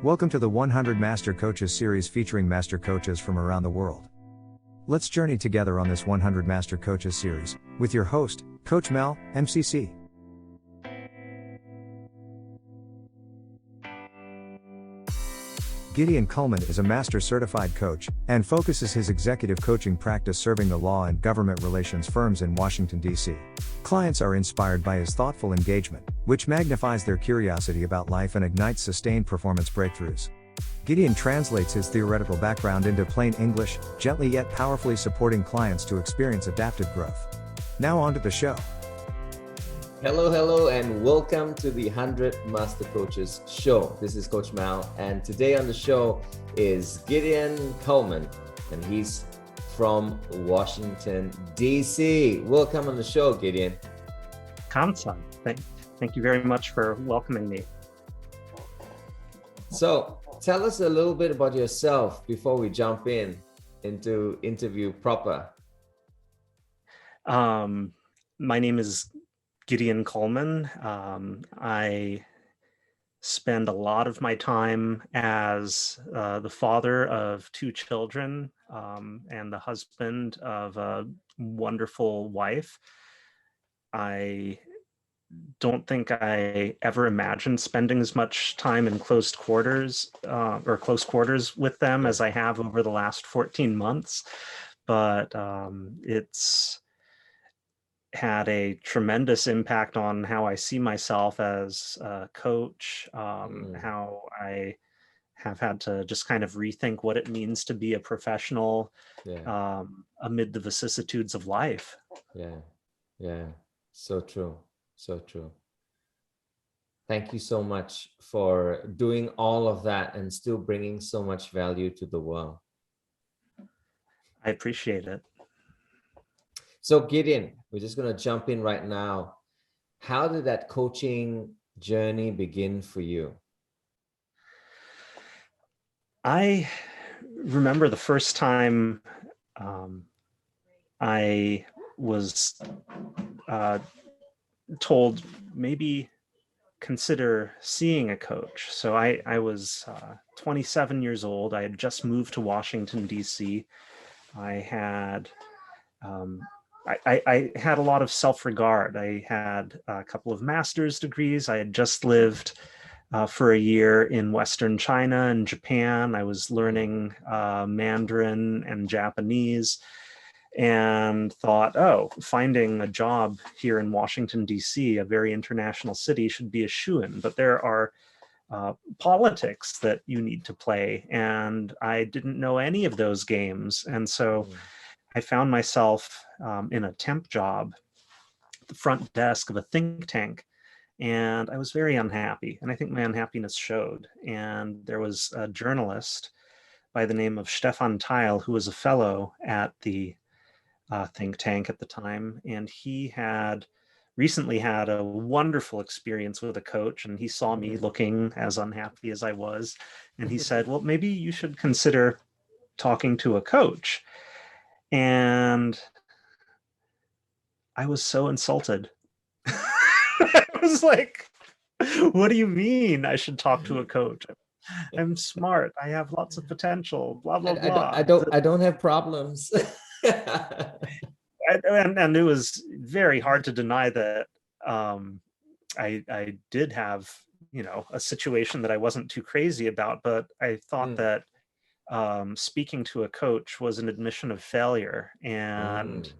Welcome to the 100 Master Coaches series featuring master coaches from around the world. Let's journey together on this 100 Master Coaches series, with your host, Coach Mel, MCC. Gideon Culman is a master certified coach, and focuses his executive coaching practice serving the law and government relations firms in Washington, D.C. Clients are inspired by his thoughtful engagement, which magnifies their curiosity about life and ignites sustained performance breakthroughs. Gideon translates his theoretical background into plain English, gently yet powerfully supporting clients to experience adaptive growth. Now on to the show. Hello, and welcome to the 100 Master Coaches show. This is Coach Mal, and today on the show is Gideon Culman, and he's from Washington, D.C. Welcome on the show, Gideon. Kamsa, thank you very much for welcoming me. So, tell us a little bit about yourself before we jump into interview proper. My name is Gideon Culman. I spend a lot of my time as the father of two children and the husband of a wonderful wife. I don't think I ever imagined spending as much time in close quarters with them as I have over the last 14 months. But it's had a tremendous impact on how I see myself as a coach, how I have had to just kind of rethink what it means to be a professional amid the vicissitudes of life. Yeah. So true. Thank you so much for doing all of that and still bringing so much value to the world. I appreciate it. So Gideon, we're just going to jump in right now. How did that coaching journey begin for you? I remember the first time I was told maybe consider seeing a coach. So I was 27 years old. I had just moved to Washington, D.C. I had I had a lot of self-regard. I had a couple of master's degrees. I had just lived for a year in Western China and Japan. I was learning Mandarin and Japanese and thought, finding a job here in Washington, D.C., a very international city, should be a shoo-in. But there are politics that you need to play, and I didn't know any of those games. And so I found myself in a temp job at the front desk of a think tank, and I was very unhappy. And I think my unhappiness showed. And there was a journalist by the name of Stefan Theil, who was a fellow at the think tank at the time. And he had recently had a wonderful experience with a coach, and he saw me looking as unhappy as I was. And he said, well, maybe you should consider talking to a coach. And I was so insulted. I was like, what do you mean I should talk to a coach? I'm smart. I have lots of potential, blah, blah, blah. I don't have problems. And it was very hard to deny that I did have, a situation that I wasn't too crazy about, but I thought that speaking to a coach was an admission of failure, and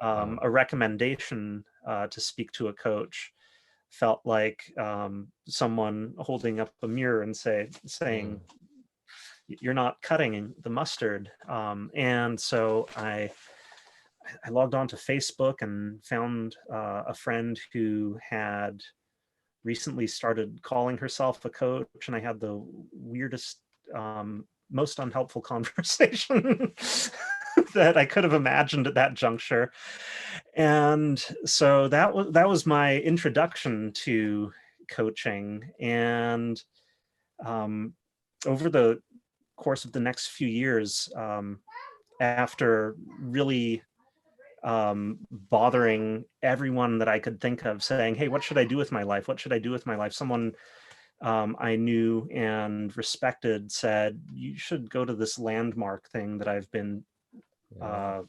a recommendation to speak to a coach felt like someone holding up a mirror and saying, you're not cutting the mustard. And so I logged on to Facebook and found a friend who had recently started calling herself a coach, and I had the weirdest, most unhelpful conversation that I could have imagined at that juncture. And so that was my introduction to coaching. And over the course of the next few years, after really bothering everyone that I could think of, saying, hey, what should I do with my life? What should I do with my life? Someone I knew and respected said, you should go to this landmark thing that I've been Yeah.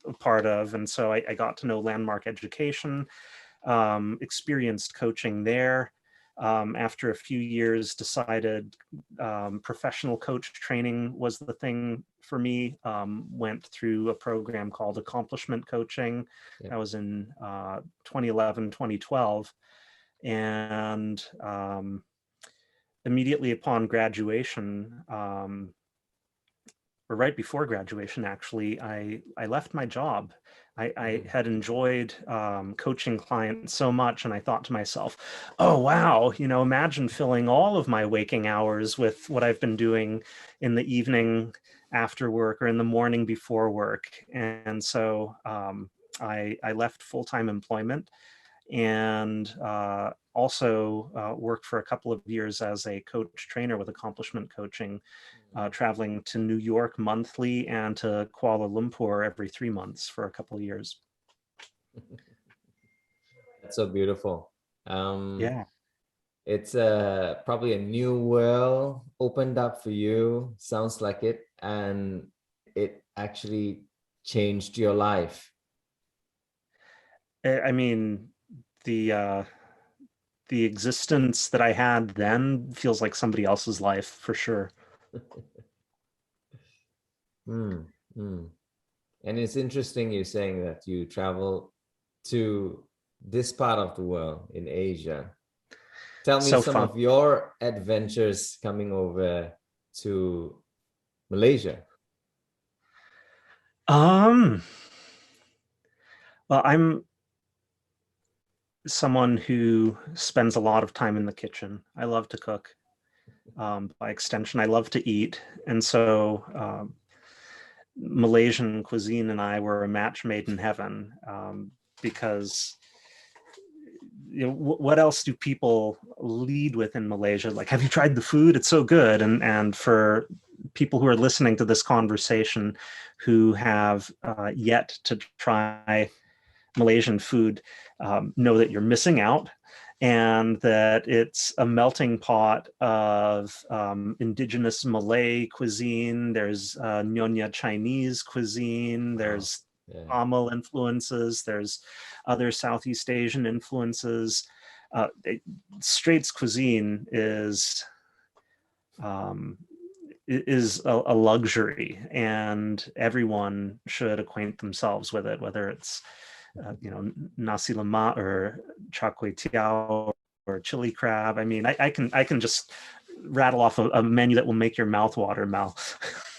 a part of. And so I got to know Landmark Education, experienced coaching there. After a few years, decided professional coach training was the thing for me. Went through a program called Accomplishment Coaching. Yeah. That was in 2011, 2012. And immediately upon graduation, or right before graduation, actually, I left my job. I Mm. had enjoyed coaching clients so much, and I thought to myself, oh, wow, imagine filling all of my waking hours with what I've been doing in the evening after work or in the morning before work. And so I left full-time employment and also worked for a couple of years as a coach trainer with Accomplishment Coaching, traveling to New York monthly and to Kuala Lumpur every 3 months for a couple of years. That's so beautiful. Um, Yeah. it's probably a new world opened up for you. Sounds like it, and it actually changed your life. I mean, the the existence that I had then feels like somebody else's life for sure. Mm, mm. And it's interesting you saying that you travel to this part of the world in Asia. Tell me So some fun. of your adventures coming over to Malaysia. Um, well, I'm someone who spends a lot of time in the kitchen. I love to cook. By extension, I love to eat. And so Malaysian cuisine and I were a match made in heaven, because what else do people lead with in Malaysia? Like, have you tried the food? It's so good. And for people who are listening to this conversation who have yet to try Malaysian food, know that you're missing out, and that it's a melting pot of indigenous Malay cuisine. There's Nyonya Chinese cuisine. Wow. There's Yeah. Tamil influences. There's other Southeast Asian influences. Straits cuisine um, is a luxury, and everyone should acquaint themselves with it, whether it's nasi lemak or char kway teow or chili crab. I mean, I can just rattle off a menu that will make your mouth water, Mal.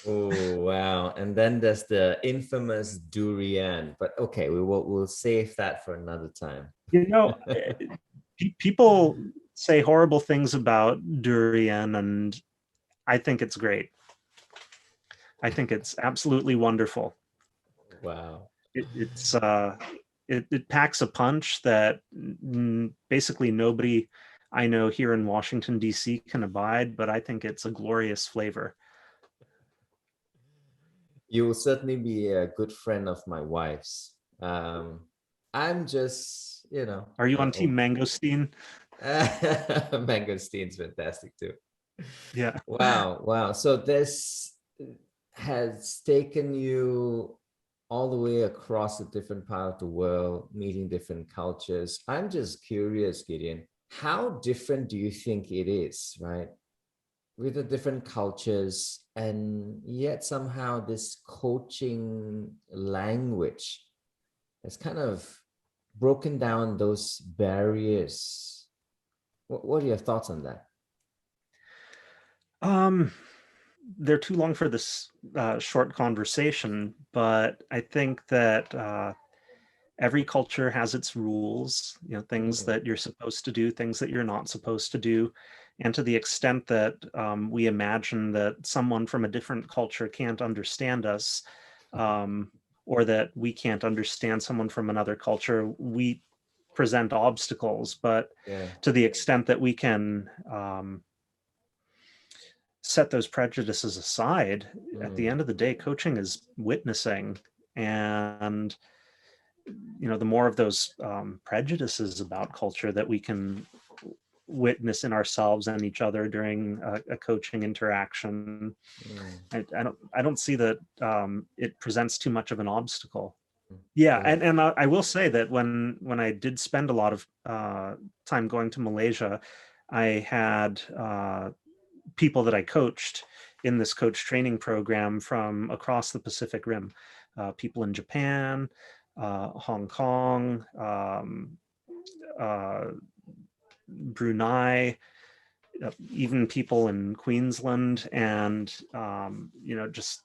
Oh wow. And then there's the infamous durian. But okay, we'll save that for another time. you know, People say horrible things about durian, and I think it's great. I think it's absolutely wonderful. Wow. It packs a punch that basically nobody I know here in Washington D.C. can abide, but I think it's a glorious flavor. You will certainly be a good friend of my wife's. I'm just, Are you on Team Mangosteen? Mangosteen's fantastic too. Yeah. Wow, wow. So this has taken you all the way across a different part of the world, meeting different cultures. I'm just curious, Gideon, how different do you think it is, right? With the different cultures, and yet somehow this coaching language has kind of broken down those barriers. What are your thoughts on that? Um, they're too long for this short conversation, but I think that every culture has its rules, things Mm, that you're supposed to do, things that you're not supposed to do. And to the extent that we imagine that someone from a different culture can't understand us, um, or that we can't understand someone from another culture, we present obstacles. But yeah. to the extent that we can set those prejudices aside, at the Mm, end of the day, coaching is witnessing. And the more of those prejudices about culture that we can witness in ourselves and each other during a coaching interaction. Mm. I don't see that it presents too much of an obstacle. Mm. Yeah, Yeah. and I will say that when I did spend a lot of time going to Malaysia, I had people that I coached in this coach training program from across the Pacific Rim, people in Japan, Hong Kong, uh, Brunei, even people in Queensland, and just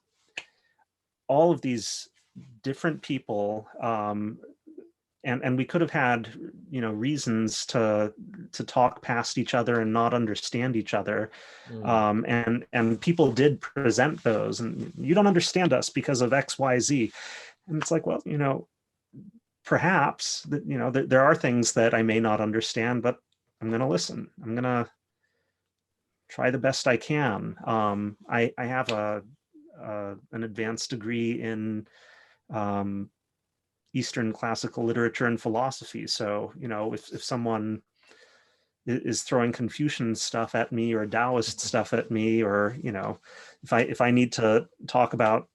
all of these different people. And we could have had reasons to talk past each other and not understand each other, Mm. and people did present those, and you don't understand us because of XYZ, and it's like, well, perhaps that there are things that I may not understand, but I'm going to listen. I'm going to try the best I can. I have an advanced degree in Eastern classical literature and philosophy. So, if someone is throwing Confucian stuff at me or Taoist stuff at me, or, if I need to talk about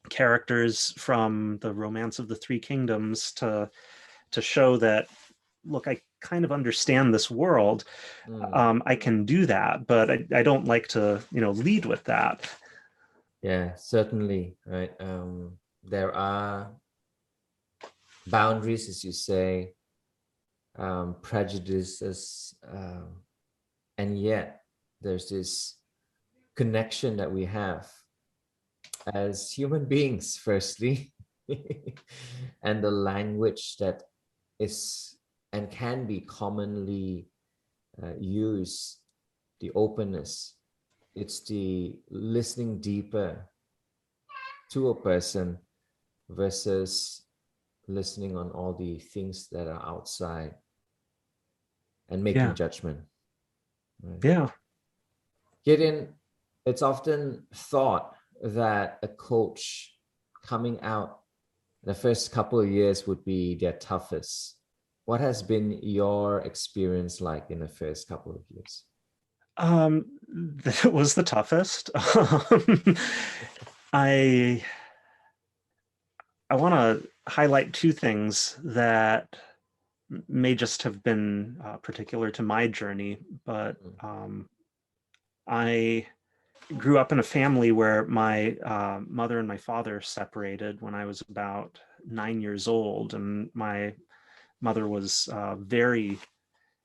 characters from the Romance of the Three Kingdoms to show that, look, I kind of understand this world, Mm. I can do that, but I don't like to, lead with that. Yeah, certainly, right. There are boundaries, as you say, prejudices, and yet there's this connection that we have as human beings, firstly, and the language that is and can be commonly used, the openness. It's the listening deeper to a person versus listening on all the things that are outside and making Yeah. judgment. Right? Yeah. Gideon, it's often thought that a coach coming out the first couple of years would be their toughest. What has been your experience like in the first couple of years? That was the toughest. I want to highlight two things that may just have been particular to my journey, but I grew up in a family where my mother and my father separated when I was about 9 years old, and my mother was very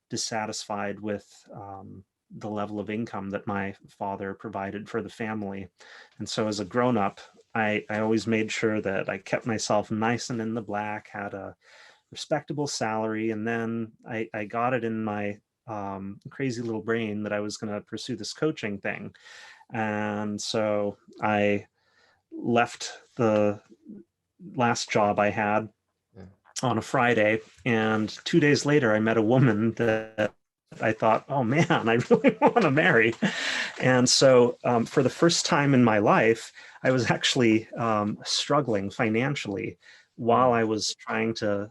dissatisfied with the level of income that my father provided for the family. And so as a grown-up, I always made sure that I kept myself nice and in the black, had a respectable salary, and then I got it in my crazy little brain that I was going to pursue this coaching thing. And so I left the last job I had Yeah. on a Friday, and 2 days later I met a woman that I thought, oh man, I really want to marry. And so for the first time in my life, I was actually struggling financially while I was trying to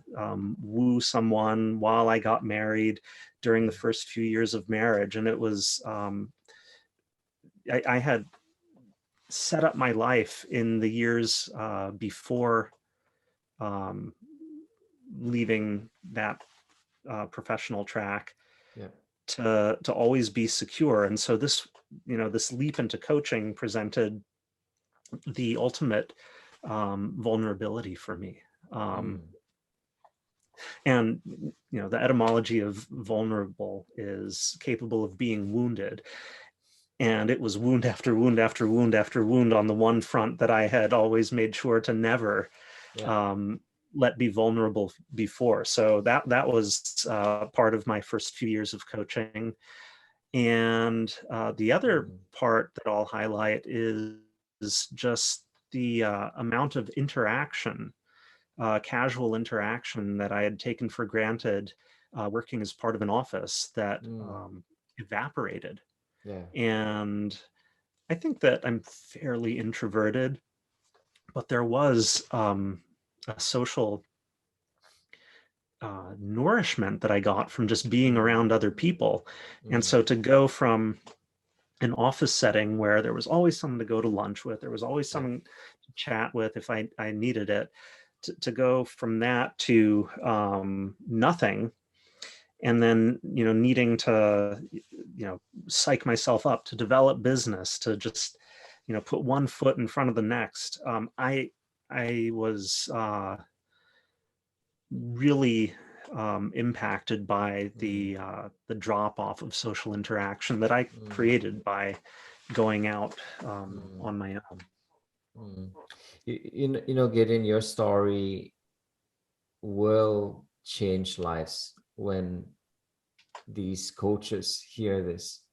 woo someone, while I got married during the first few years of marriage. And it was, I had set up my life in the years before um, leaving that professional track Yeah. to always be secure. And so this leap into coaching presented the ultimate vulnerability for me. And the etymology of vulnerable is capable of being wounded. And it was wound after wound after wound after wound on the one front that I had always made sure to never let be vulnerable before. So that was part of my first few years of coaching. And the other part that I'll highlight is just the amount of interaction, casual interaction that I had taken for granted working as part of an office that evaporated. Yeah. And I think that I'm fairly introverted, but there was a social nourishment that I got from just being around other people. And Mm. so to go from an office setting where there was always someone to go to lunch with, there was always Yeah. someone to chat with if I needed it, to go from that to nothing, and then needing to psych myself up to develop business, to just put one foot in front of the next. I was really impacted by Mm. the drop off of social interaction that I Mm. created by going out Mm. on my own. Mm. Gideon, your story will change lives when these coaches hear this.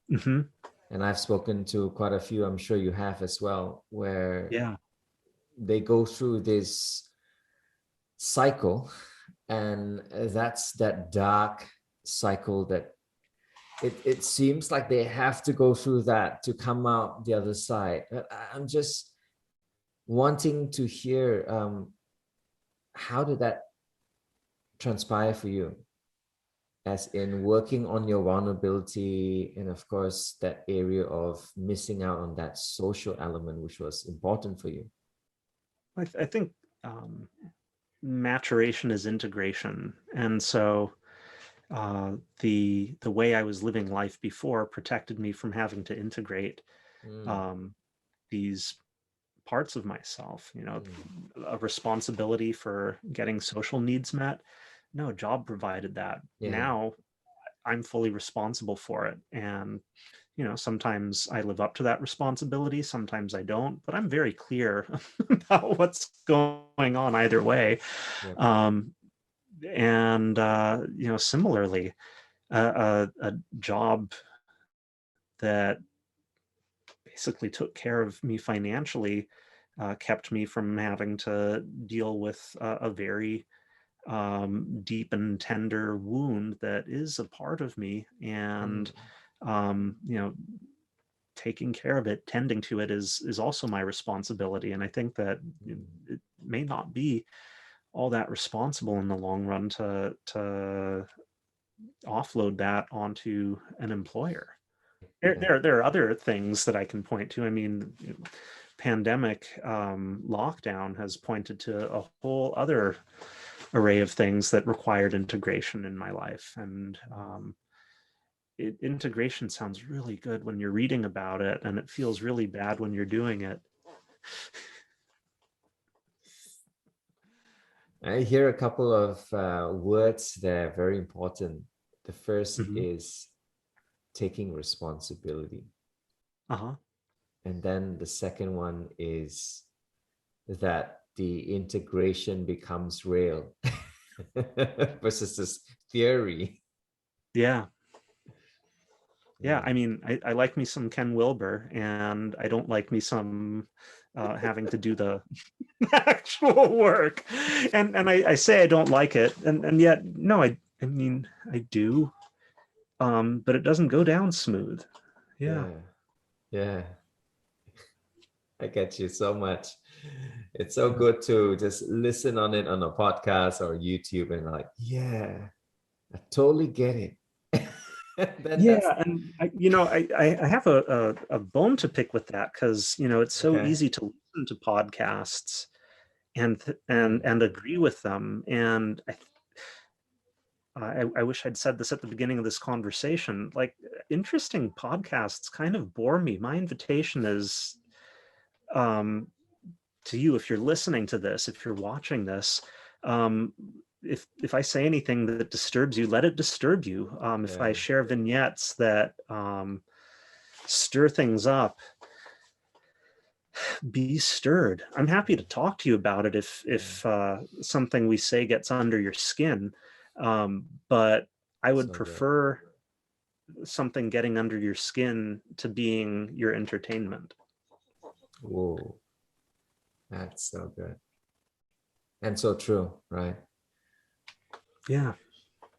Hmm. And I've spoken to quite a few, I'm sure you have as well, where Yeah. they go through this cycle, and that's that dark cycle that it seems like they have to go through that to come out the other side. I'm just wanting to hear, how did that transpire for you, as in working on your vulnerability, and of course that area of missing out on that social element which was important for you. I think um, maturation is integration, and so the way I was living life before protected me from having to integrate Mm. um, these parts of myself. Mm. A responsibility for getting social needs met. No, job provided that. Yeah. Now I'm fully responsible for it, and sometimes I live up to that responsibility, sometimes I don't, but I'm very clear about what's going on either way. Yep. Um, and similarly, a job that basically took care of me financially kept me from having to deal with a very deep and tender wound that is a part of me. And Mm. um, you know taking care of it, tending to it, is also my responsibility. And I think that Mm. it may not be all that responsible in the long run to offload that onto an employer. Yeah. There are other things that I can point to. I mean, pandemic lockdown has pointed to a whole other array of things that required integration in my life. And integration sounds really good when you're reading about it, and it feels really bad when you're doing it. I hear a couple of words that are very important. The first Hmm. is taking responsibility. Uh-huh. And then the second one is that the integration becomes real versus this theory. Yeah. Yeah. I Mm. mean, I like me some Ken Wilber, and I don't like me some having to do the actual work. And I say I don't like it, and yet no, I mean I do. But it doesn't go down smooth. Yeah. Yeah. Yeah. I get you so much. It's so good to just listen on it on a podcast or YouTube and like, yeah, I totally get it. then that's Yeah, and I have a bone to pick with that, because it's so okay. easy to listen to podcasts Mm. and agree with them. And I wish I'd said this at the beginning of this conversation. Like, interesting podcasts kind of bore me. My invitation is um, to you, if you're listening to this, if you're watching this, um, if I say anything that disturbs you, let it disturb you. If I Yeah. share vignettes that stir things up, be stirred. I'm happy to talk to you about it Yeah. if something we say gets under your skin. But I would So good. prefer something getting under your skin to being your entertainment. Whoa, that's so good. And so true, right? Yeah,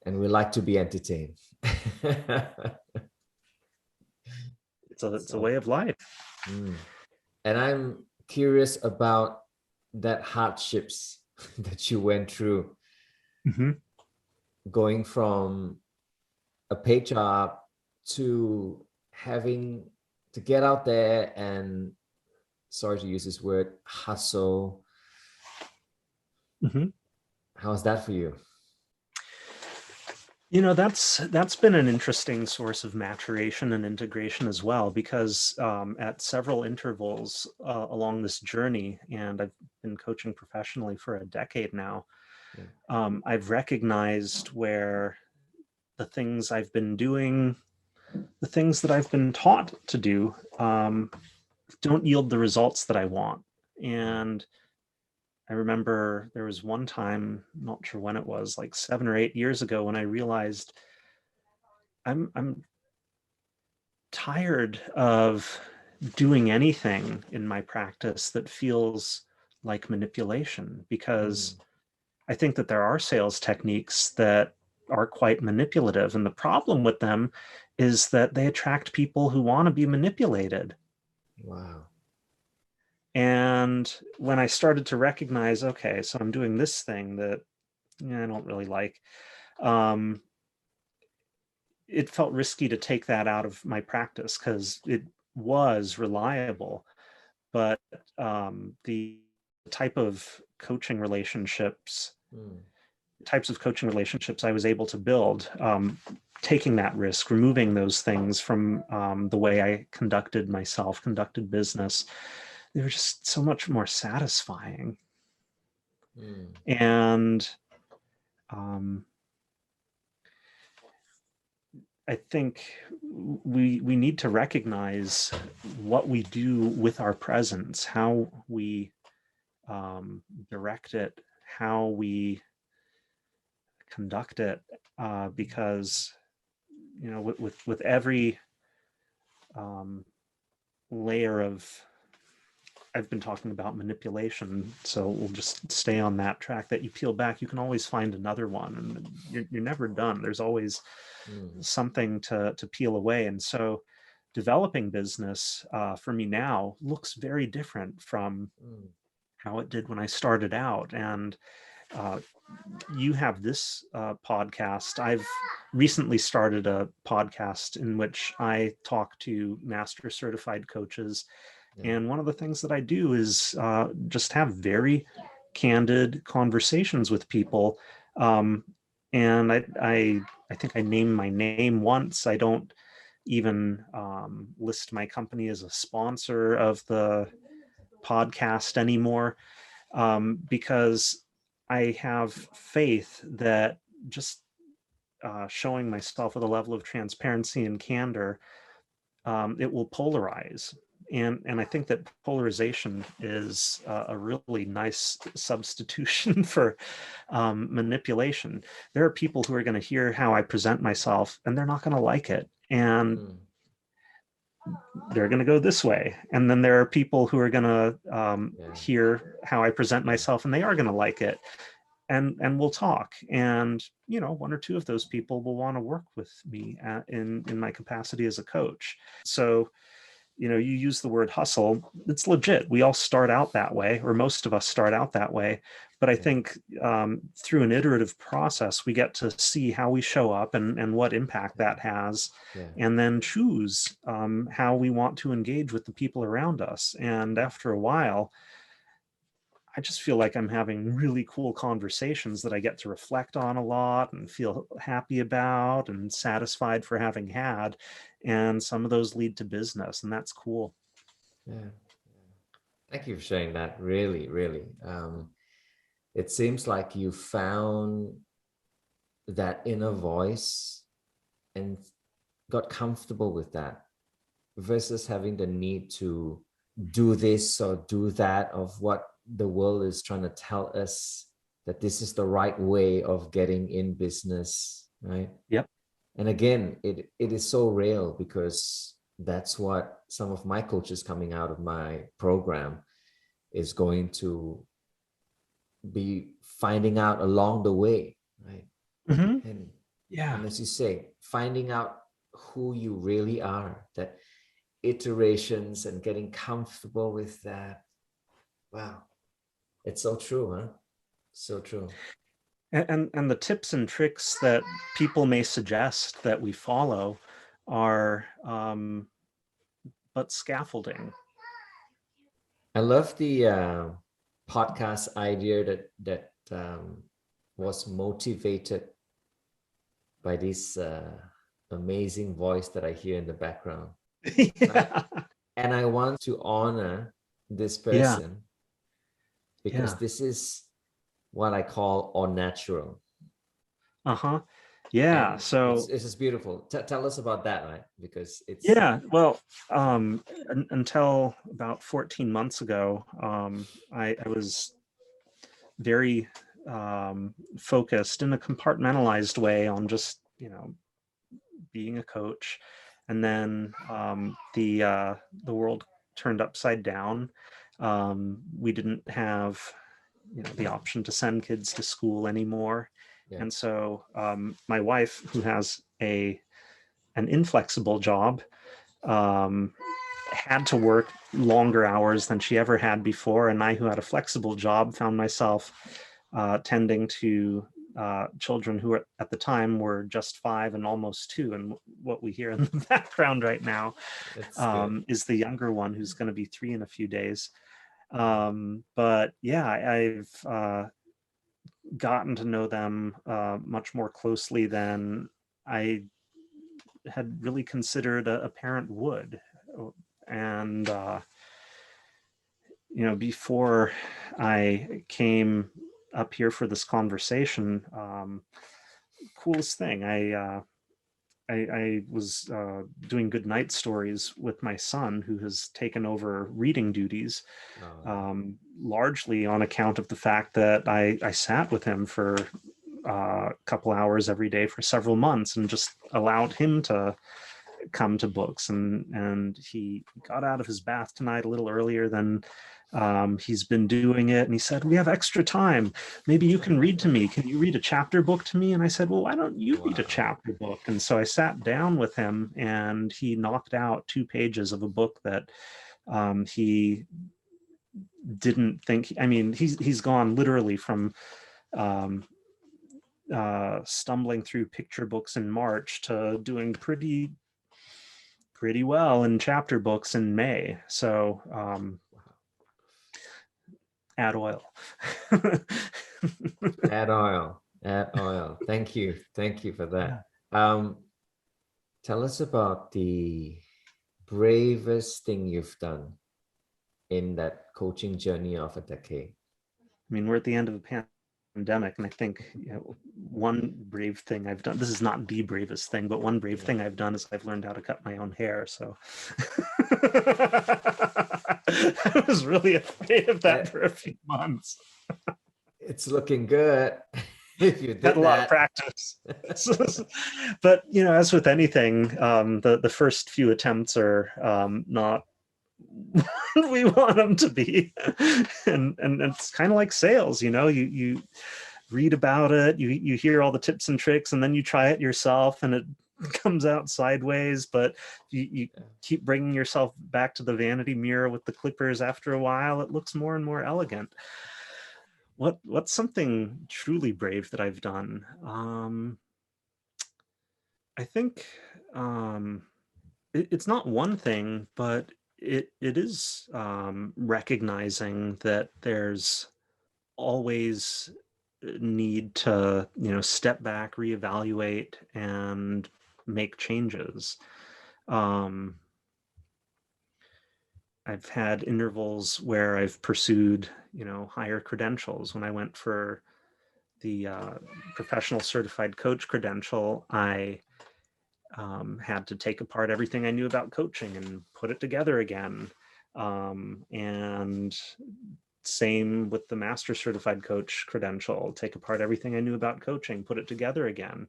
And we like to be entertained. it's a So, way of life. mm. And I'm curious about that hardships that you went through. Mm-hmm. going from a paid job to having to get out there and, sorry to use this word, hustle. Mm-hmm. How's that for you? That's been an interesting source of maturation and integration as well, because at several intervals along this journey, and I've been coaching professionally for a decade now, Yeah. I've recognized where the things I've been doing, the things that I've been taught to do, don't yield the results that I want. And I remember there was one time, not sure when it was, like 7 or 8 years ago, when I realized I'm tired of doing anything in my practice that feels like manipulation, because I think that there are sales techniques that are quite manipulative. And the problem with them is that they attract people who want to be manipulated. Wow. And when I started to recognize, okay, so I'm doing this thing that I don't really like, it felt risky to take that out of my practice because it was reliable. But the type of coaching relationships, types of coaching relationships I was able to build, taking that risk, removing those things from the way I conducted myself, conducted business, they were just so much more satisfying. And I think we need to recognize what we do with our presence, how we direct it, how we conduct it, because with every layer of, I've been talking about manipulation, so we'll just stay on that track, that you peel back, you can always find another one, and you're never done. There's always something to peel away. And so developing business for me now looks very different from how it did when I started out. And you have this podcast. I've recently started a podcast in which I talk to master certified coaches. And one of the things that I do is just have very candid conversations with people. And I think I named my name once. I don't even list my company as a sponsor of the podcast anymore, because I have faith that just showing myself with a level of transparency and candor, it will polarize. And I think that polarization is a really nice substitution for manipulation. There are people who are going to hear how I present myself and they're not going to like it. And they're going to go this way. And then there are people who are going to hear how I present myself and they are going to like it. And we'll talk. And, one or two of those people will want to work with me in my capacity as a coach. So, you use the word hustle. It's legit. We all start out that way, or most of us start out that way. But I think through an iterative process, we get to see how we show up and what impact that has, and then choose how we want to engage with the people around us. And after a while, I just feel like I'm having really cool conversations that I get to reflect on a lot and feel happy about and satisfied for having had. And some of those lead to business, and that's cool. Yeah. Thank you for sharing that. Really, really. It seems like you found that inner voice and got comfortable with that, versus having the need to do this or do that, of what the world is trying to tell us that this is the right way of getting in business, right? Yep. And again, it is so real, because that's what some of my coaches coming out of my program is going to be finding out along the way, right? And as you say, finding out who you really are, that iterations and getting comfortable with that. Wow, it's so true, huh? So true. And the tips and tricks that people may suggest that we follow are but scaffolding. I love the podcast idea that was motivated by this amazing voice that I hear in the background. Yeah. And I want to honor this Yeah. person because Yeah. this is what I call unnatural. Uh-huh. Yeah. And So it's just beautiful. Tell us about that, right? Because it's yeah, well, until about 14 months ago, I was very focused in a compartmentalized way on just, being a coach. And then the world turned upside down. We didn't have, the option to send kids to school anymore. yeah, And so my wife, who has an inflexible job, um, had to work longer hours than she ever had before. And I, who had a flexible job, found myself tending to children who were, at the time, were just 5 and almost 2. And what we hear in the background right now it's good. is the younger one, who's going to be 3 in a few days. But yeah, I've gotten to know them much more closely than I had really considered a parent would. And before I came up here for this conversation, coolest thing, I was doing good night stories with my son, who has taken over reading duties, largely on account of the fact that I sat with him for a couple hours every day for several months and just allowed him to come to books. And he got out of his bath tonight a little earlier than he's been doing it. And he said, "We have extra time. Maybe you can read to me. Can you read a chapter book to me?" And I said, "Well, why don't you read a chapter book?" And so I sat down with him, and he knocked out 2 pages of a book that he didn't think, I mean, he's gone literally from um, stumbling through picture books in March to doing pretty well in chapter books in May. So add oil. Add oil. Add oil. Thank you. Thank you for that. Tell us about the bravest thing you've done in that coaching journey of a decade. I mean, we're at the end of a pandemic, and I think one brave thing I've done, this is not the bravest thing, but one brave thing I've done is I've learned how to cut my own hair. So I was really afraid of that for a few months. It's looking good. If you did Had a lot of practice. But as with anything, the first few attempts are not what we want them to be. And it's kind of like sales, you read about it, you hear all the tips and tricks, and then you try it yourself and it comes out sideways, but you keep bringing yourself back to the vanity mirror with the clippers. After a while, it looks more and more elegant. What's something truly brave that I've done? I think it's not one thing, but it is recognizing that there's always need to step back, reevaluate, and make changes. I've had intervals where I've pursued higher credentials. When I went for the professional certified coach credential, I had to take apart everything I knew about coaching and put it together again. And same with the master certified coach credential, take apart everything I knew about coaching, put it together again.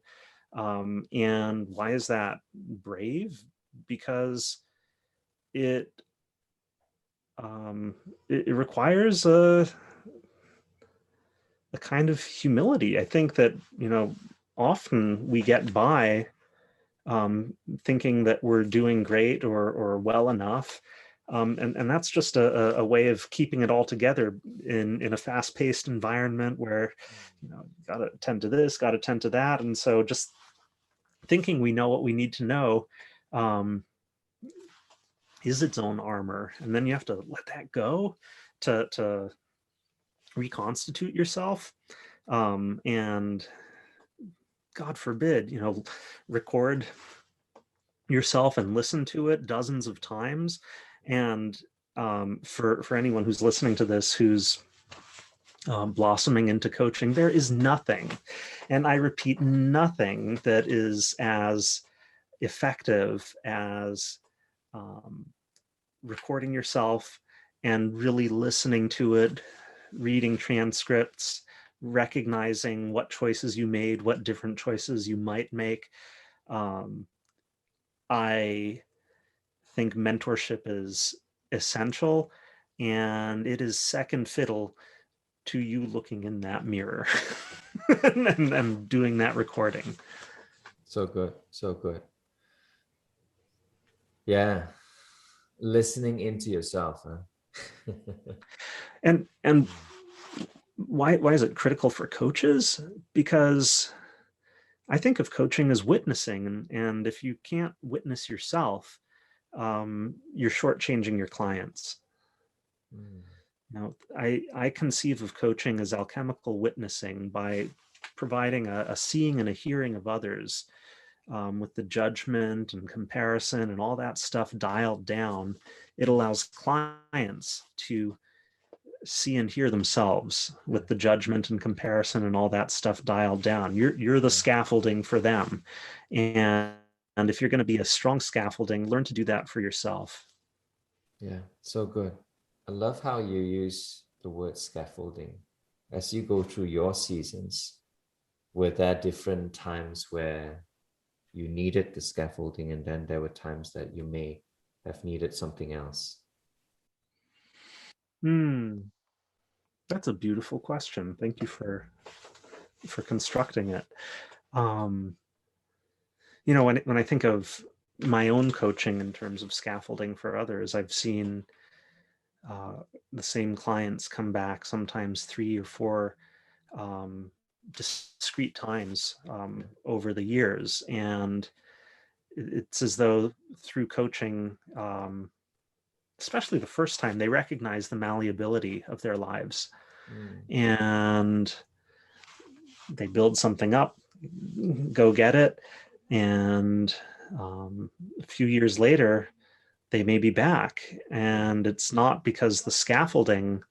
And why is that brave? Because it requires a kind of humility. I think that often we get by thinking that we're doing great or well enough, And that's just a way of keeping it all together in a fast-paced environment where, got to attend to this, got to attend to that. And so just thinking we know what we need to know is its own armor. And then you have to let that go to reconstitute yourself. And God forbid, record yourself and listen to it dozens of times. And for anyone who's listening to this, who's blossoming into coaching, there is nothing, and I repeat, nothing that is as effective as recording yourself and really listening to it, reading transcripts, recognizing what choices you made, what different choices you might make. I think mentorship is essential, and it is second fiddle to you looking in that mirror and doing that recording. So good. So good. Yeah. Listening into yourself. Huh? And why is it critical for coaches? Because I think of coaching as witnessing, and if you can't witness yourself, you're shortchanging your clients. Now, I conceive of coaching as alchemical witnessing by providing a seeing and a hearing of others, with the judgment and comparison and all that stuff dialed down. It allows clients to see and hear themselves with the judgment and comparison and all that stuff dialed down. You're the scaffolding for them. And if you're going to be a strong scaffolding, learn to do that for yourself. Yeah, so good. I love how you use the word scaffolding. As you go through your seasons, were there different times where you needed the scaffolding, and then there were times that you may have needed something else? That's a beautiful question. Thank you for constructing it. When I think of my own coaching in terms of scaffolding for others, I've seen the same clients come back sometimes 3 or 4 discrete times over the years, and it's as though through coaching, especially the first time, they recognize the malleability of their lives, and they build something up, go get it, and a few years later they may be back, and it's not because the scaffolding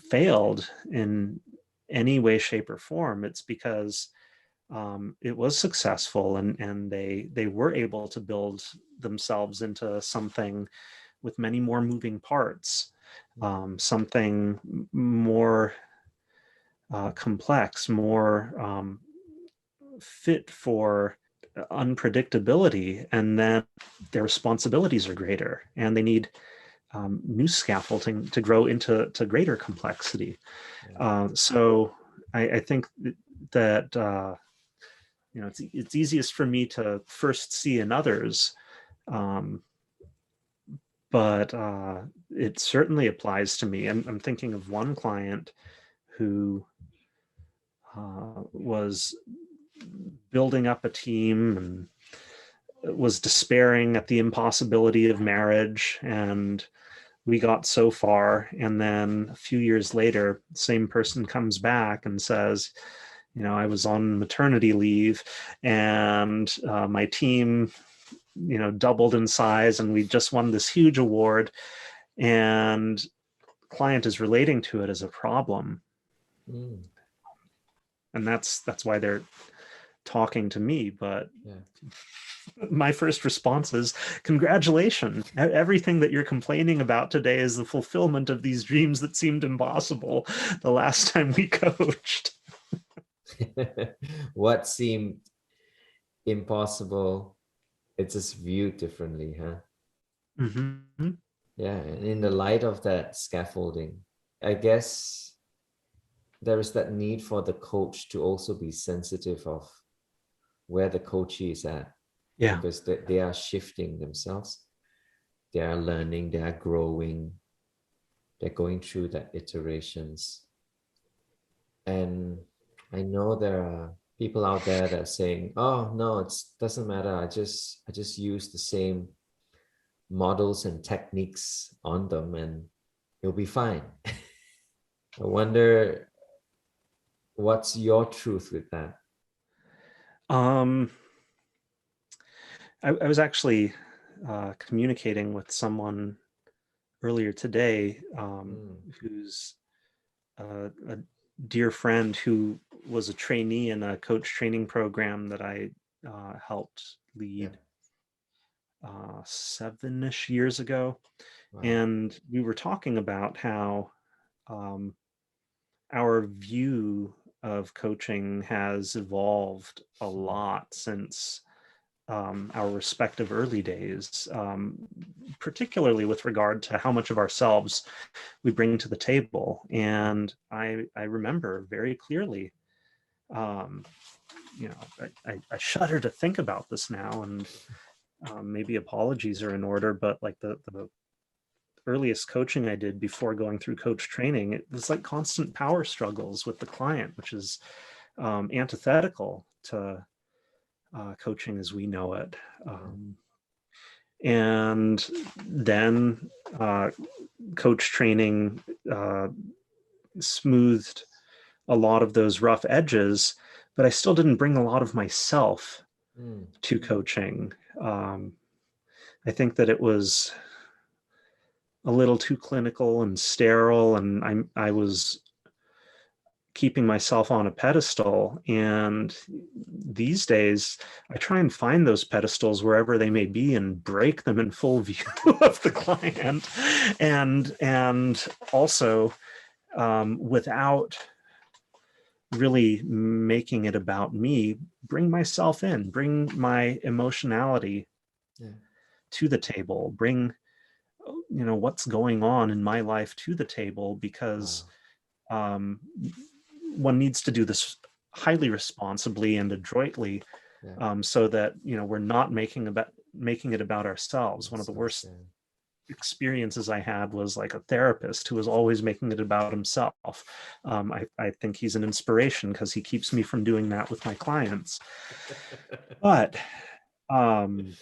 failed in any way, shape, or form. It's because it was successful, and they were able to build themselves into something with many more moving parts, something more complex, more fit for unpredictability, and then their responsibilities are greater, and they need new scaffolding to grow into greater complexity. So I think that it's easiest for me to first see in others, but it certainly applies to me. I'm thinking of one client who was building up a team and was despairing at the impossibility of marriage, and we got so far, and then a few years later, the same person comes back and says, I was on maternity leave, and my team doubled in size, and we just won this huge award, and client is relating to it as a problem. And that's why they're talking to me. But my first response is, congratulations. Everything that you're complaining about today is the fulfillment of these dreams that seemed impossible the last time we coached. What seemed impossible, it's just viewed differently, huh? Yeah, and in the light of that scaffolding, I guess there is that need for the coach to also be sensitive of where the coachee is at. Yeah. Because they are shifting themselves. they are learning, they are growing, they're going through the iterations. And I know there are people out there that are saying, "Oh no, it doesn't matter. I just use the same models and techniques on them, and it'll be fine." I wonder what's your truth with that? Um, I was actually communicating with someone earlier today Mm, who's a dear friend who was a trainee in a coach training program that I helped yeah. lead 7-ish years ago. Wow. And we were talking about how um, our view of coaching has evolved a lot since our respective early days, particularly with regard to how much of ourselves we bring to the table. And I remember very clearly, um, I shudder to think about this now, and maybe apologies are in order, but like the earliest coaching I did before going through coach training, it was like constant power struggles with the client, which is antithetical to coaching as we know it. Yeah. And then uh, coach training uh, smoothed a lot of those rough edges, but I still didn't bring a lot of myself Mm, to coaching. I think that it was a little too clinical and sterile, and I was keeping myself on a pedestal. And these days, I try and find those pedestals wherever they may be and break them in full view of the client, and also without really making it about me, bring myself in, bring my emotionality yeah. to the table, bring what's going on in my life to the table, because Wow. um, one needs to do this highly responsibly and adroitly, Yeah. so that we're not making it about ourselves. One of the Ourselves, worst yeah. experiences I had was like a therapist who was always making it about himself. I think he's an inspiration because he keeps me from doing that with my clients. But um,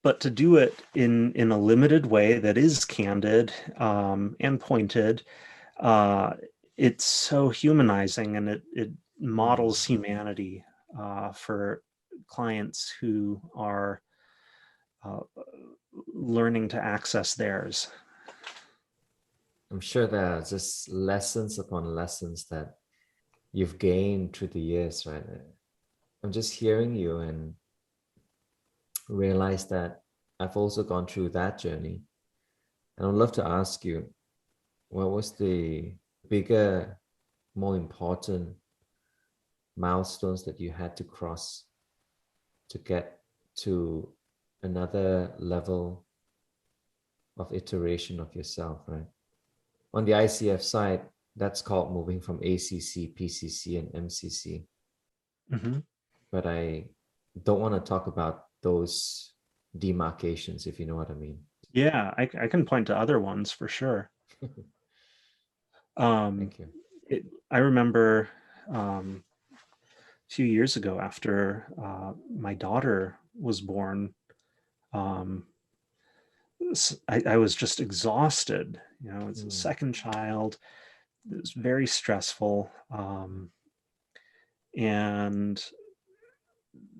but to do it in a limited way that is candid and pointed, uh, it's so humanizing, and it Mm. models humanity for clients who are uh, learning to access theirs. I'm sure there are just lessons upon lessons that you've gained through the years, right? I'm just hearing you and realize that I've also gone through that journey. And I'd love to ask you, what was the bigger, more important milestones that you had to cross to get to another level of iteration of yourself, right? On the ICF side, that's called moving from ACC, PCC, and MCC. Mhm. But I don't want to talk about those demarcations, if you know what I mean. Yeah, I can point to other ones for sure. Um, Thank you. I remember a few years ago after my daughter was born, um, I was just exhausted. It's a Mm, second child. It was very stressful. And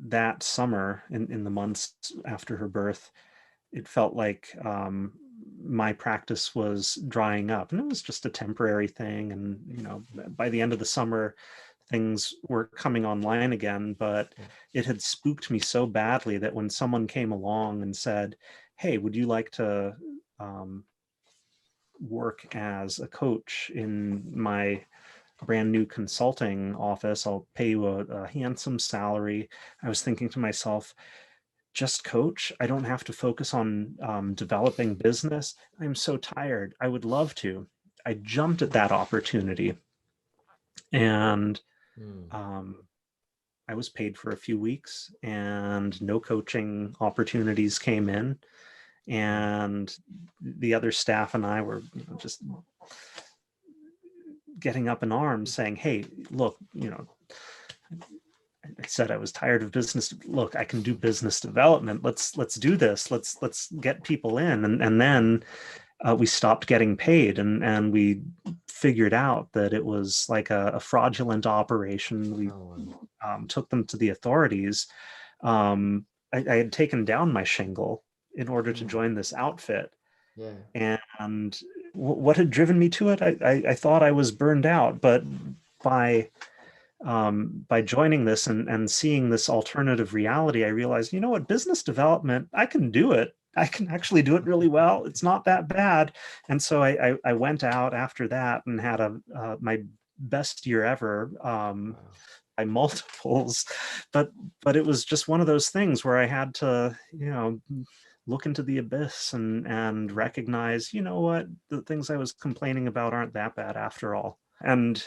that summer, in the months after her birth, it felt like my practice was drying up, and it was just a temporary thing. And by the end of the summer, things were coming online again, but yeah. it had spooked me so badly that when someone came along and said, "Hey, would you like to um, work as a coach in my brand new consulting office? I'll pay you a handsome salary." I was thinking to myself, just coach? I don't have to focus on developing business. I'm so tired. I would love to. I jumped at that opportunity, and Mm, um, I was paid for a few weeks, and no coaching opportunities came in. and the other staff and I were, just getting up in arms saying, hey, look, I said I was tired of business. Look, I can do business development. Let's do this. Let's get people in. And then we stopped getting paid, and we figured out that it was like a fraudulent operation. We took them to the authorities. I had taken down my shingle in order to join this outfit. Yeah. And what had driven me to it? I thought I was burned out, but by joining this and seeing this alternative reality, I realized, you know what, business development, I can do it. I can actually do it really well. It's not that bad. And so I went out after that and had my best year ever, by multiples. But it was just one of those things where I had to, look into the abyss and recognize, you know what, the things I was complaining about aren't that bad after all. And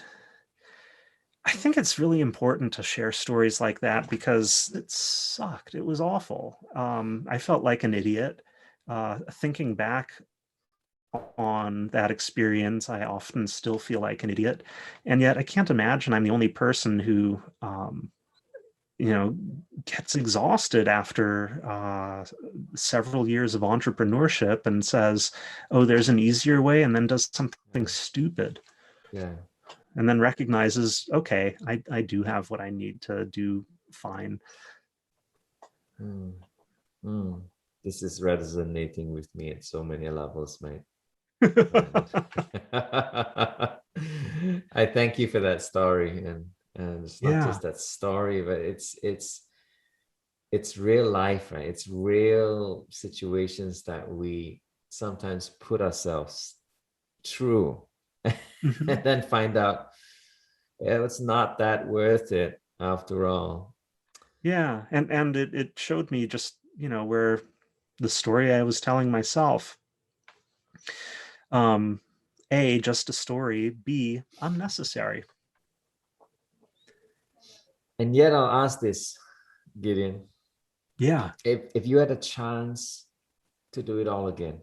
I think it's really important to share stories like that because it sucked. It was awful. I felt like an idiot. Thinking back on that experience, I often still feel like an idiot. And yet I can't imagine I'm the only person who, gets exhausted after several years of entrepreneurship and says, oh, there's an easier way, and then does something stupid. Yeah. And then recognizes, okay, I do have what I need to do fine. This is resonating with me at so many levels, mate. I thank you for that story, and it's not just that story, but it's real life, right? It's real situations that we sometimes put ourselves through, and then find out it's not that worth it after all. Yeah, and it showed me just, where the story I was telling myself, A, just a story, B, unnecessary. And yet I'll ask this, Gideon. Yeah. If you had a chance to do it all again,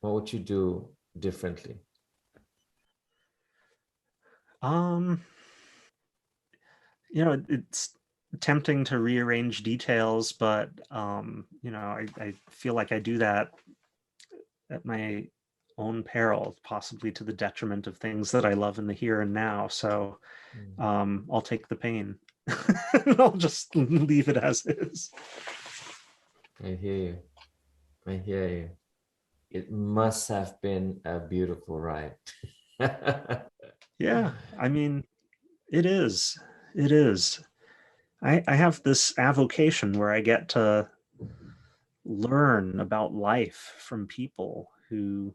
what would you do differently? It's tempting to rearrange details, but I feel like I do that at my own peril, possibly to the detriment of things that I love in the here and now. So I'll take the pain. I'll just leave it as is. I hear you. I hear you. It must have been a beautiful ride. Yeah, I mean, it is. It is. I have this avocation where I get to learn about life from people who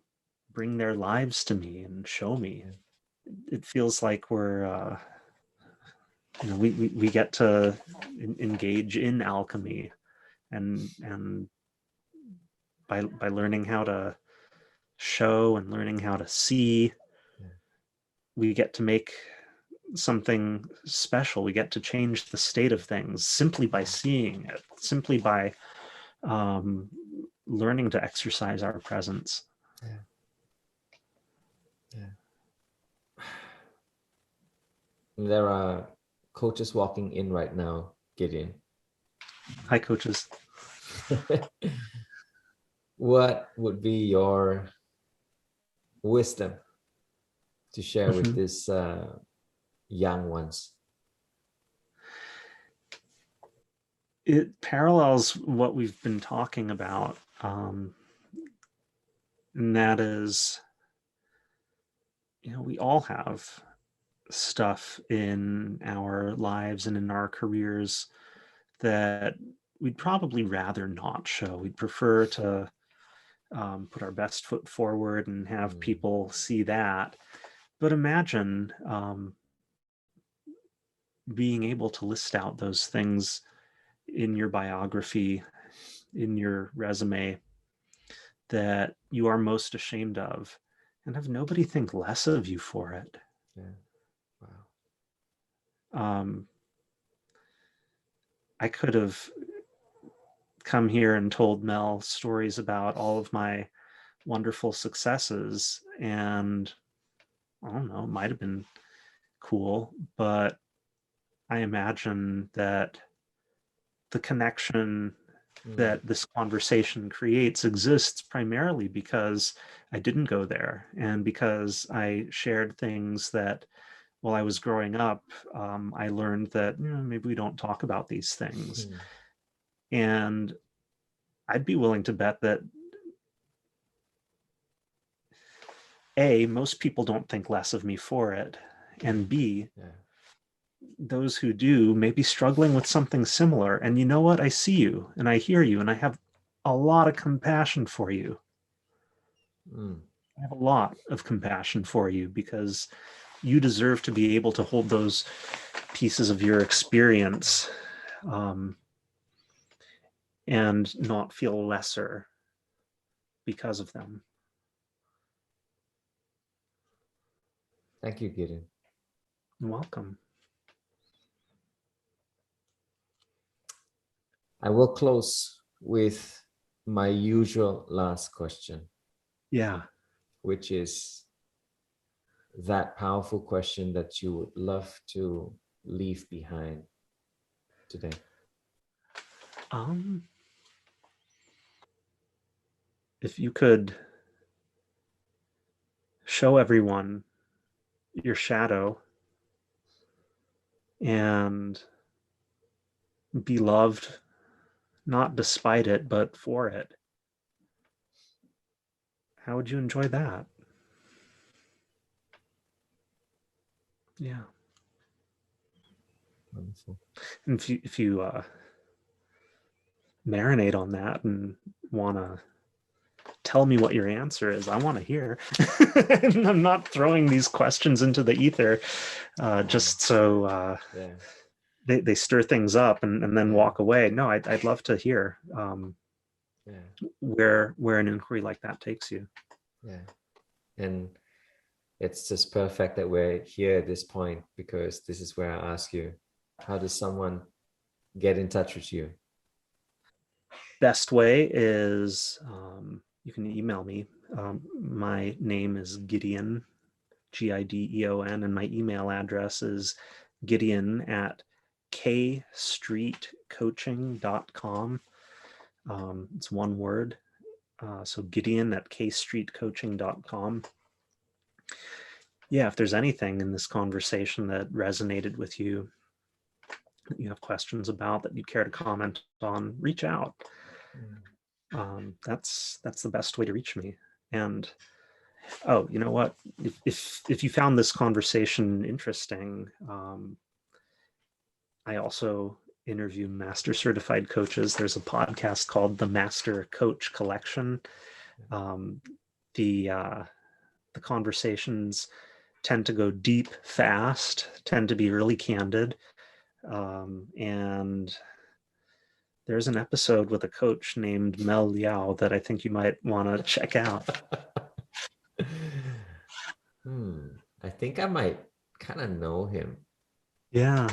bring their lives to me and show me. It feels like we're, we get to engage in alchemy, and by learning how to show and learning how to see, we get to make something special. We get to change the state of things simply by seeing it, simply by learning to exercise our presence. There are coaches walking in right now, Gideon. Hi, coaches. What would be your wisdom to share with these young ones? It parallels what we've been talking about, and that is, we all have stuff in our lives and in our careers that we'd probably rather not show. We'd prefer to put our best foot forward and have people see that. But imagine being able to list out those things in your biography, in your resume, that you are most ashamed of, and have nobody think less of you for it. Yeah. Wow. I could have come here and told Mel stories about all of my wonderful successes, and I don't know, it might have been cool, but I imagine that the connection that this conversation creates exists primarily because I didn't go there, and because I shared things that while I was growing up, I learned that maybe we don't talk about these things. And I'd be willing to bet that A, most people don't think less of me for it, and B, those who do may be struggling with something similar. And you know what? I see you and I hear you, and I have a lot of compassion for you. I have a lot of compassion for you because you deserve to be able to hold those pieces of your experience and not feel lesser because of them. Thank you, Gideon. You're welcome. I will close with my usual last question. Yeah. Which is that powerful question that you would love to leave behind today. If you could show everyone your shadow and be loved, not despite it, but for it, how would you enjoy that? Yeah. Wonderful. And if you marinate on that and want to tell me what your answer is, I want to hear. I'm not throwing these questions into the ether just so they stir things up and then walk away. No, I'd love to hear where an inquiry like that takes you. Yeah. And it's just perfect that we're here at this point, because this is where I ask you, how does someone get in touch with you? Best way is you can email me. My name is Gideon, Gideon, and my email address is gideon@kstreetcoaching.com. It's one word. So gideon@kstreetcoaching.com. Yeah, if there's anything in this conversation that resonated with you, that you have questions about, that you care to comment on, reach out. That's the best way to reach me. And oh, you know what? If you found this conversation interesting, I also interview master certified coaches. There's a podcast called the Master Coach Collection. The conversations tend to go deep fast, tend to be really candid. And there's an episode with a coach named Mel Liao that I think you might want to check out. I think I might kind of know him. Yeah.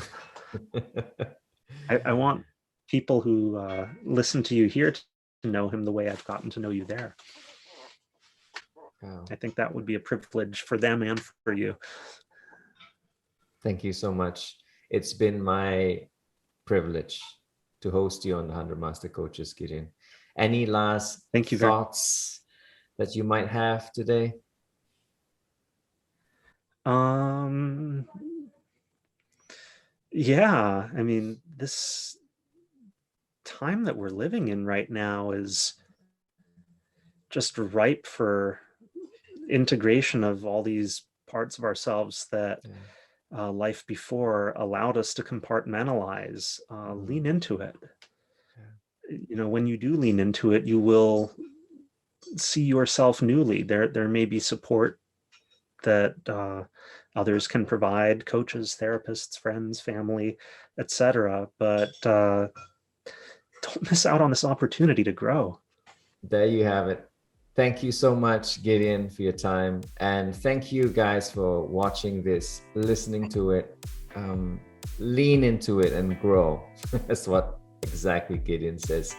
I want people who listen to you here to know him the way I've gotten to know you there. Wow. I think that would be a privilege for them and for you. Thank you so much. It's been my privilege to host you on the 100 Master Coaches, Gideon. Any last thoughts that you might have today? Yeah, I mean, this time that we're living in right now is just ripe for integration of all these parts of ourselves that life before allowed us to compartmentalize. Lean into it. You know, when you do lean into it, you will see yourself newly. There may be support that others can provide, coaches, therapists, friends, family, etc. But don't miss out on this opportunity to grow. There you have it. Thank you so much, Gideon, for your time. And thank you guys for watching this, listening to it. Lean into it and grow. That's what exactly Gideon says.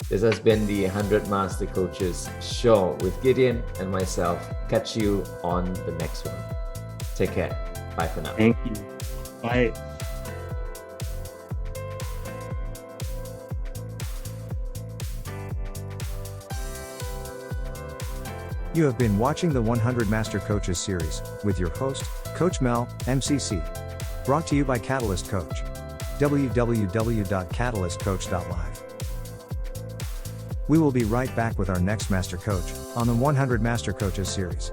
This has been the 100 Master Coaches show with Gideon and myself. Catch you on the next one. Take care. Bye for now. Thank you. Bye. You have been watching the 100 Master Coaches series with your host, Coach Mel, MCC. Brought to you by Catalyst Coach. www.catalystcoach.live. We will be right back with our next Master Coach on the 100 Master Coaches series.